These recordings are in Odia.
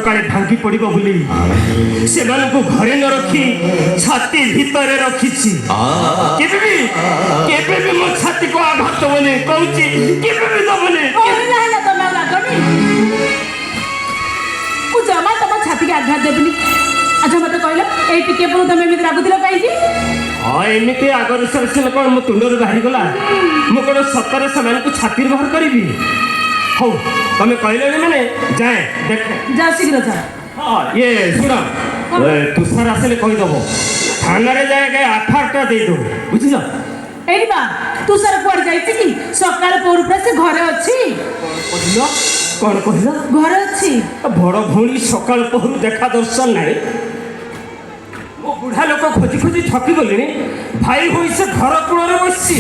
କାଳେ ଭାଙ୍ଗି ପଡ଼ିବ ବୋଲି ସେମାନଙ୍କୁ ଘରେ ନ ରଖି ଛାତି ଭିତରେ ରଖିଛି। କେବେ ବି ମୋ ଛାତିକୁ ଆଘାତ ଦବନି କହୁଛି, କେବେ ବି ଦବନି। ମୁଁ ଜମା ତମ ଛାତିକି ଆଘାତ ଦେବିନି। ଆଚ୍ଛା ମତେ କହିଲ ଏଇ ଟିକେ ବେଳୁ ତମେ ଏମିତି ରାଗୁଥିଲ କାହିଁକି? ହଁ ଏମିତି ଆଗରୁ ସିନା କ'ଣ ମୋ ତୁଣ୍ଡରୁ ବାହାରିଗଲା। ମୁଁ କ'ଣ ସତରେ ସେମାନଙ୍କୁ ଛାତିରେ ବାହାର କରିବି? ହଉ ତମେ କହିଲନି ମାନେ ଯାଏ ଦେଖ। ଯାଅ ଶୀଘ୍ର ଯାଅ। ହଁ ଇଏ ଶୁଣ, ତୁଷାର ଆସିଲେ କହିଦବ ଥାନାରେ ଯାଏ ଆଫାରଟା ଦେଇଦବ, ବୁଝିଲ? ଏଇଠି ବା ତୁଷାର କୁଆଡ଼େ ଯାଇଛି କି? ସକାଳ ପହରୁ ପୁରା ସେ ଘରେ ଅଛି। କହିଲ କ'ଣ କହିଲ? ଘରେ ଅଛି। ବଡ଼ ଭଉଣୀ ସକାଳ ପହରୁ ଦେଖା ଦର୍ଶନ ନାହିଁ। ମୋ ବୁଢ଼ା ଲୋକ ଖୋଜି ଖୋଜି ଥକି ଗଲିଣି। ଭାଇ ହୋଇ ସେ ଘର କୂଳରେ ବସିଛି।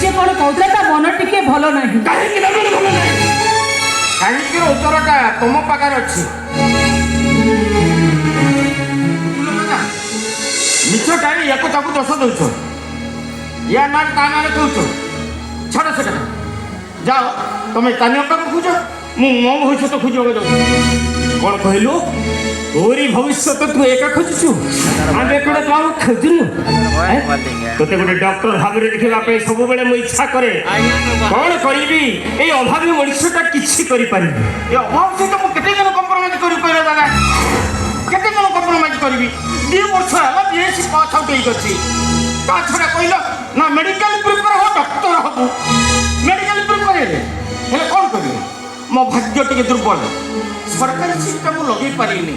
ସେ କ'ଣ କହୁଥିଲା ତା ମନ ଟିକେ ଭଲ ନାହିଁ। କାହିଁକି ନା ଭଲ ନାହିଁ? କାହିଁକି ଉତ୍ତରଟା ତମ ପାଖରେ ଅଛି। ମିଛ କାହିଁ ୟାକୁ ତାକୁ ଦୋଷ ଦଉଛ, ୟା ନା ତା ନାଁରେ କହୁଛ। ଛାଡ଼ ସେ କଥା, ଯାଅ ତମେ ସ୍ଥାନୀୟ ପାଖକୁ ଖୋଜ, ମୁଁ ମୋ ଭବିଷ୍ୟତ ଖୋଜିବାକୁ ଯାଉଛି। କ'ଣ କହିଲୁ? ତୋରି ଭବିଷ୍ୟତ ତୁ ଏକା ଖୋଜୁଛୁ, ଆମେ କୋଟେ ତୁ ଆଉ ଖୋଜୁନୁ। ତୋତେ ଗୋଟେ ଡକ୍ଟର ଭାବରେ ଦେଖିବା ପାଇଁ ସବୁବେଳେ ମୁଁ ଇଚ୍ଛା କରେ। କ'ଣ କରିବି? ଏଇ ଅଭାବୀ ମଣିଷଟା କିଛି କରିପାରିବି। ଏ ଅଭାବ ସହିତ ମୁଁ କେତେ ଜଣ କମ୍ପ୍ରମାଇଜ୍ କରିବି କହିଲ ଦାଦା? କେତେ ଜଣ କମ୍ପ୍ରମାଇଜ୍ କରିବି? 2 ବର୍ଷ ହେଲା ବିଏସି ପାସ୍ ଆଉଟ୍ ହେଇଛି। ତା ଛଡ଼ା କହିଲ ନା ମେଡ଼ିକାଲ ପ୍ରିପେୟାର ହବ, ଡକ୍ଟର ହବୁ। ମେଡ଼ିକାଲ ପ୍ରିପେୟାର ହେଲେ କ'ଣ କରିବି? ମୋ ଭାଗ୍ୟ ଟିକେ ଦୁର୍ବଳ। ସରକାରୀ ସିଟ୍ଟା ମୁଁ ଲଗେଇ ପାରିନି।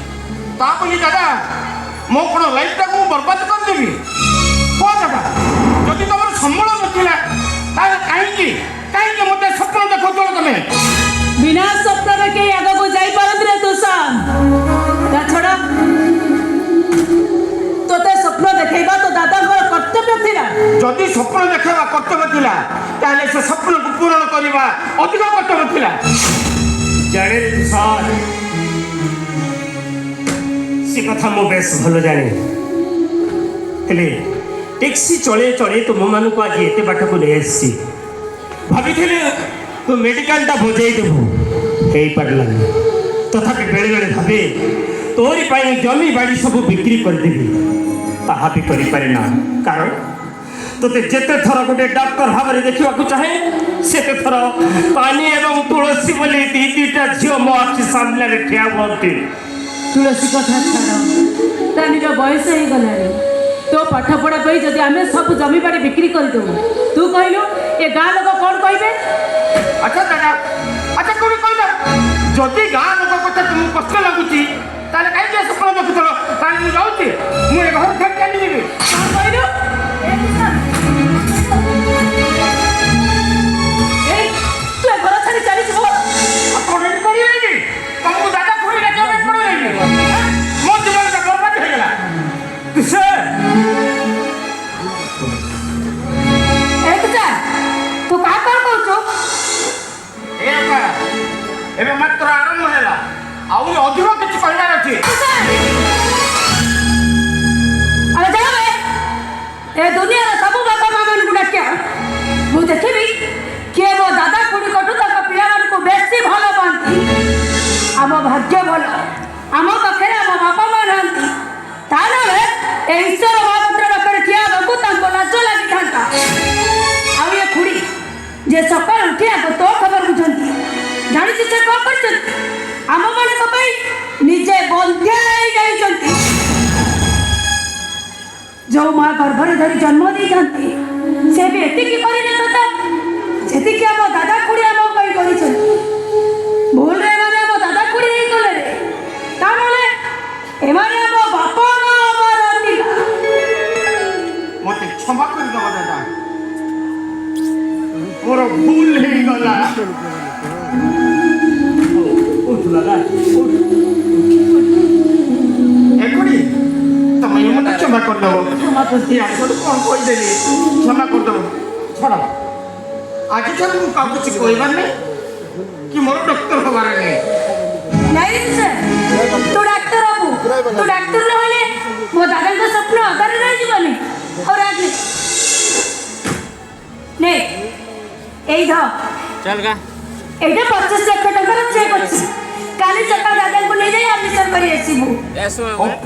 ତା ବୋଲି ଦାଦା ମୋ କ'ଣ ଲାଇଫ୍ଟାକୁ ମୁଁ ବର୍ବାଦ କରିଦେବି? କୁହ ଦାଦା, ଯଦି ତମର ସମ୍ବଳ ନଥିଲା ତାହେଲେ କାହିଁକି ମୋତେ ସ୍ୱପ୍ନ ଦେଖାଉଛ ତମେ? ବିନା ସ୍ୱପ୍ନରେ କେହି ଆଗକୁ ଯାଇପାରନ୍ତି ନା ତୁଷାର। ତା ଛଡ଼ା ତୋତେ ସ୍ୱପ୍ନ ଦେଖେଇବା ତ ଦାଦାଙ୍କର କର୍ତ୍ତବ୍ୟ ଥିଲା। ଯଦି ସ୍ୱପ୍ନ ଦେଖେଇବା କର୍ତ୍ତବ୍ୟ ଥିଲା ତାହେଲେ ସେ ସ୍ୱପ୍ନକୁ ପୂରଣ କରିବା ଅଧିକ କର୍ତ୍ତବ୍ୟ ଥିଲା। ଜାଣେ ତୁଷାର, ସେ କଥା ମୁଁ ବେଶ ଭଲ ଜାଣେ। ହେଲେ ଟ୍ୟାକ୍ସି ଚଳେଇ ଚଳେଇ ତୁମମାନଙ୍କୁ ଆଜି ଏତେ ବାଟକୁ ନେଇ ଆସିଛି। ଭାବିଥିଲି ତୁ ମେଡ଼ିକାଲଟା ବଜେଇ ଦେବୁ, ହେଇପାରିଲାନି। ତଥାପି ବେଳେବେଳେ ଭାବେ ତୋରି ପାଇଁ ଜମି ବାଡ଼ି ସବୁ ବିକ୍ରି କରିଦେବି, ତାହା ବି କରିପାରେ ନା। କାରଣ ତୋତେ ଯେତେ ଥର ଗୋଟେ ଡକ୍ଟର ଭାବରେ ଦେଖିବାକୁ ଚାହେଁ ସେତେ ଥର ପାନି ଏବଂ ତୁଳସୀ ବୋଲି ଦୁଇଟା ଝିଅ ମୋ ଆଖି ସାମ୍ନାରେ ଠିଆ ହୁଅନ୍ତି। ତୁଳସୀ କଥା ଛାଡ଼, ରାନୀର ବୟସ ହେଇଗଲାଣି। ତୋ ପାଠ ପଢ଼ା ପାଇଁ ଯଦି ଆମେ ସବୁ ଜମି ବାଡ଼ି ବିକ୍ରି କରିଦେବୁ, ତୁ କହିଲୁ ଏ ଗାଁ ଲୋକ କ'ଣ କହିବେ? ଆଚ୍ଛା ଦାଦା, ଆଚ୍ଛା କୋଉଠି କହିଲ? ଯଦି ଗାଁ ଲୋକ କଥା ତୁମକୁ କଷ୍ଟ ଲାଗୁଛି ତାହେଲେ କାହିଁକି ସ୍ୱପ୍ନ ଦେଖୁଥିଲ? ତାହେଲେ ମୁଁ ଯାଉଛି, ମୁଁ ଏ ଘର ଛାଡ଼ି ଚାଲିଯିବି। କ'ଣ କହିଲୁ? ତୁ ଏ ଘର ଛାଡ଼ି ଚାଲିଯିବ? ଆପଣ କରିବେନି? ତମକୁ ଦାଦା ଖୁଡ଼ି ଡାକିବା ପାଇଁ ପଡ଼ିବେନି? ମୋ ଜୀବନଟା ବର୍ବାଦ ହେଇଗଲା। ତୁ କାହା କ'ଣ କହୁଛୁ? ଏବେ ମାତ୍ର ଆରମ୍ଭ ହେଲା, ଆହୁରି ଅଧିକ କିଛି କହିବାର ଅଛି। ଏ ଦୁନିଆର ସବୁ ବାପା ମା ମାନଙ୍କୁ ଡାକିଆ ମୁଁ ଦେଖିବି କିଏ ମୋ ଦାଦା ଖୁଡ଼ିଙ୍କଠୁ ତାଙ୍କ ପିଲାମାନଙ୍କୁ ବେଶୀ ଭଲ ପାଆନ୍ତି। ଆମ ଭାଗ୍ୟ ଭଲ, ଆମ ପାଖରେ ଆମ ବାପା ମା ନାହାନ୍ତି। ତା ନହେଲେ ଏ ଈଶ୍ୱର ମହାପାତ୍ର ପାଖରେ ଠିଆ ହେବାକୁ ତାଙ୍କ ଲାଜ ଲାଗିଥାନ୍ତା। ଆଉ ଏ ଖୁଡ଼ି ଯେ ସକାଳୁ ଉଠି ଆଗ ତୋ ଖବର ବୁଝନ୍ତି, ଜାଣିଛୁ ସେ କ'ଣ କରିଛନ୍ତି? ଆମମାନଙ୍କ ପାଇଁ ନିଜେ ବନ୍ଧ୍ୟା ହେଇଯାଇଛନ୍ତି। ଯେଉଁ ମା ଗର୍ଭରେ ଧରି ଜନ୍ମ ଦେଇଥାନ୍ତି ସେ ବି ଏତିକି କରିନଥାନ୍ତା ଯେତିକି ଆମ ଦାଦା ଖୁଡ଼ି ଆମ ପାଇଁ କରିଛନ୍ତି। ଭୁଲରେ ଏମାନେ ଆମ ଦାଦା ଖୁଡ଼ି ହେଇଗଲେ ରେ, ତା ନହେଲେ ଏମାନେ ଆମ ବାପା ମା ଆମର ଅଧିକା। ମୋତେ କ୍ଷମା କରିଦେବ ଦାଦା, ମୋର ଭୁଲ ହେଇଗଲା। ଏଖୁଡ଼ି ତମେ ମୋତେ କ୍ଷମା କରିଦେବ। କ'ଣ କହିଦେଲି, କ୍ଷମା କରିଦେବ। ଛାଡ଼, ଆଜିଠାରୁ ମୁଁ କାହାକୁ କିଛି କହିବାର ନାହିଁ କି ମୋର ଡକ୍ଟର ହବାର ନାହିଁ। ନାଇଁ ସାର୍, ତୁ ଡାକ୍ତର ହବୁ। ତୁ ଡାକ୍ତର ନହେଲେ ମୋ ଦାଦାଙ୍କ ସ୍ୱପ୍ନ ଅଧାରେ ରହିଯିବନି। ଆଉ ରାଜି ନେ ଏଇ ଧ चल गा ଏଇଟା 25 ଲକ୍ଷ ଟଙ୍କାର ଚେକ୍ ଅଛି। କାଲି ସକାଳ ଦାଦାଙ୍କୁ ନେଇଯାଇ ଆସିବୁ।